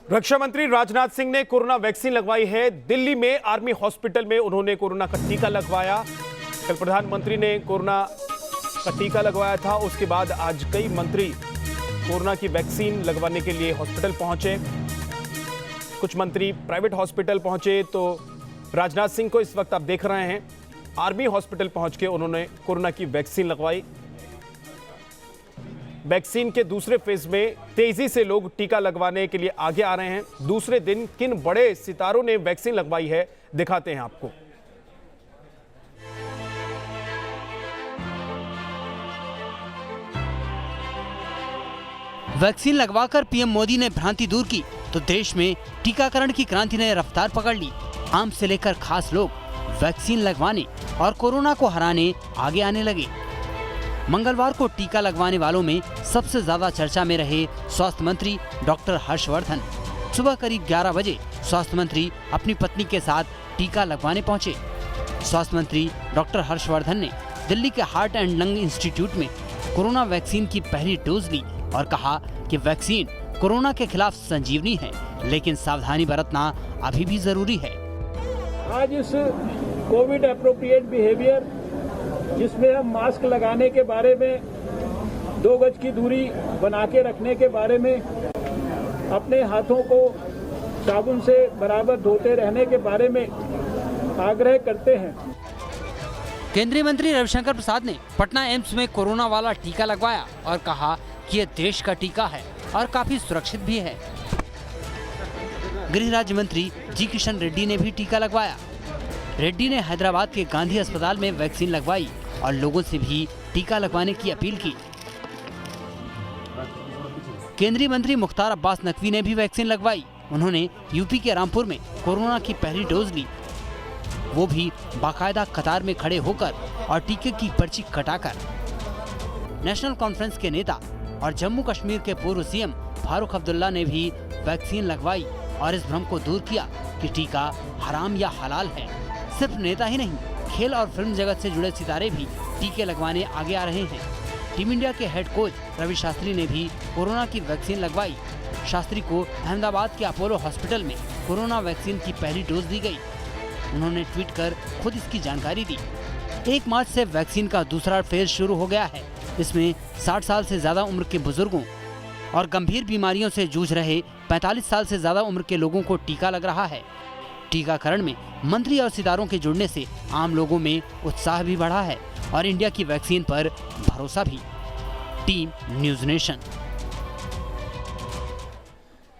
रक्षा मंत्री राजनाथ सिंह ने corona vaccine लगवाई है। दिल्ली में आर्मी हॉस्पिटल में उन्होंने कोरोना का टीका लगवाया। कल प्रधानमंत्री ने कोरोना का टीका लगवाया था। उसके बाद आज कई मंत्री कोरोना की वैक्सीन लगवाने के लिए हॉस्पिटल पहुंचे। कुछ मंत्री प्राइवेट हॉस्पिटल पहुंचे तो राजनाथ सिंह को इस वक्त आप देख रहे हैं आर्मी हॉस्पिटल पहुंच के उन्होंने कोरोना की वैक्सीन लगवाई। वैक्सीन के दूसरे फेज में तेजी से लोग टीका लगवाने के लिए आगे आ रहे हैं। दूसरे दिन किन बड़े सितारों ने वैक्सीन लगवाई है दिखाते हैं आपको। वैक्सीन लगवाकर पीएम मोदी ने भ्रांति दूर की तो देश में टीकाकरण की क्रांति ने रफ्तार पकड़ ली। आम से लेकर खास लोग वैक्सीन लगवाने और कोरोना को हराने आगे आने लगे। मंगलवार को टीका लगवाने वालों में सबसे ज्यादा चर्चा में रहे स्वास्थ्य मंत्री डॉक्टर हर्षवर्धन। सुबह करीब 11 बजे स्वास्थ्य मंत्री अपनी पत्नी के साथ टीका लगवाने पहुंचे। स्वास्थ्य मंत्री डॉक्टर हर्षवर्धन ने दिल्ली के हार्ट एंड लंग इंस्टीट्यूट में कोरोना वैक्सीन की पहली डोज ली और कहा कि वैक्सीन कोरोना के खिलाफ संजीवनी है, लेकिन सावधानी बरतना अभी भी जरूरी है। आज इस कोविड एप्रोप्रिएट बिहेवियर जिसमें हम मास्क लगाने के बारे में, 2 गज की दूरी बना के रखने के बारे में, अपने हाथों को साबुन से बराबर धोते रहने के बारे में आग्रह करते हैं। केंद्रीय मंत्री रविशंकर प्रसाद ने पटना एम्स में कोरोना वाला टीका लगवाया और कहा कि यह देश का टीका है और काफी सुरक्षित भी है। गृह राज्य मंत्री जी किशन रेड्डी ने भी टीका लगवाया। रेड्डी ने हैदराबाद के गांधी अस्पताल में वैक्सीन लगवाई और लोगों से भी टीका लगवाने की अपील की। केंद्रीय मंत्री मुख्तार अब्बास नकवी ने भी वैक्सीन लगवाई। उन्होंने यूपी के रामपुर में कोरोना की पहली डोज ली, वो भी बाकायदा कतार में खड़े होकर और टीके की पर्ची कटाकर। नेशनल कॉन्फ्रेंस के नेता और जम्मू कश्मीर के पूर्व सीएम फारूक अब्दुल्ला ने भी वैक्सीन लगवाई और इस भ्रम को दूर किया कि टीका हराम या हलाल है। सिर्फ नेता ही नहीं, खेल और फिल्म जगत से जुड़े सितारे भी टीके लगवाने आगे आ रहे हैं। टीम इंडिया के हेड कोच रवि शास्त्री ने भी कोरोना की वैक्सीन लगवाई। शास्त्री को अहमदाबाद के अपोलो हॉस्पिटल में कोरोना वैक्सीन की पहली डोज दी गई। उन्होंने ट्वीट कर खुद इसकी जानकारी दी। 1 मार्च से वैक्सीन का दूसरा फेज शुरू हो गया है। इसमें 60 साल से ज्यादा उम्र के बुजुर्गों और गंभीर बीमारियों से जूझ रहे 45 साल से ज्यादा उम्र के लोगों को टीका लग रहा है। टीकाकरण में मंत्री और सितारों के जुड़ने से आम लोगों में उत्साह भी बढ़ा है और इंडिया की वैक्सीन पर भरोसा भी। Team news nation.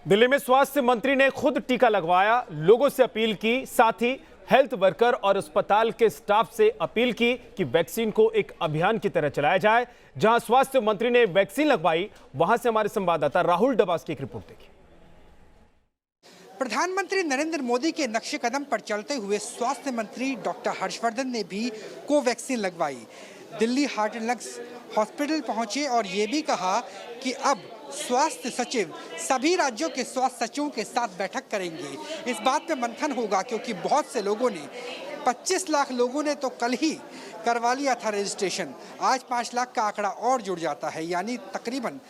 दिल्ली में स्वास्थ्य मंत्री ने खुद टीका लगवाया, लोगों से अपील की, साथ ही हेल्थ वर्कर और अस्पताल के स्टाफ से अपील की कि वैक्सीन को एक अभियान की तरह चलाया जाए। जहां स्वास्थ्य मंत्री ने वैक्सीन लगवाई, वहां से हमारे संवाददाता राहुल डबास की एक रिपोर्ट देखिए। प्रधानमंत्री नरेंद्र मोदी के नक्शे कदम पर चलते हुए स्वास्थ्य मंत्री डॉक्टर हर्षवर्धन ने भी कोवैक्सीन लगवाई। Delhi heart and lungs hospital पहुंचे और ये भी कहा कि अब स्वास्थ्य सचिव सभी राज्यों के स्वास्थ्य सचिवों के साथ बैठक करेंगे। इस बात पे मंथन होगा क्योंकि बहुत से लोगों ने 25 लाख लोगों ने तो कल ही करवा लिया था रजिस्ट्रेशन। आज 5 लाख का आंकड़ा और जुड़ जाता है, यानी तकरीबन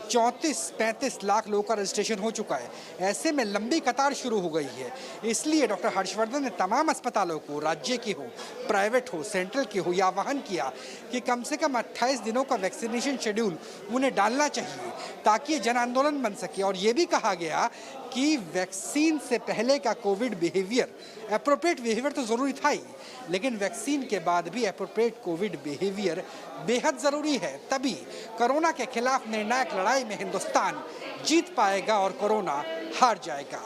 34-35 लाख लोगों का रजिस्ट्रेशन हो चुका है। ऐसे में लंबी कतार शुरू हो गई है। इसलिए डॉक्टर हर्षवर्धन ने तमाम अस्पतालों को, राज्य की हो, प्राइवेट हो, सेंट्रल की हो, या आह्वान किया कि कम से कम 28 दिनों का वैक्सीनेशन शेड्यूल उन्हें डालना चाहिए ताकि ये जन आंदोलन बन सके। और ये भी कहा गया कि वैक्सीन से पहले का कोविड बिहेवियर, एप्रोप्रिएट बिहेवियर तो ज़रूरी था ही, लेकिन वैक्सीन के बाद भी एप्रोप्रिएट कोविड बिहेवियर बेहद ज़रूरी है। तभी कोरोना के खिलाफ निर्णायक लड़ाई में हिंदुस्तान जीत पाएगा और कोरोना हार जाएगा।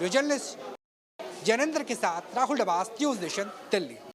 जर्नलिस्ट जैनेंद्र के साथ राहुल डबास, न्यूज़ नेशन, दिल्ली।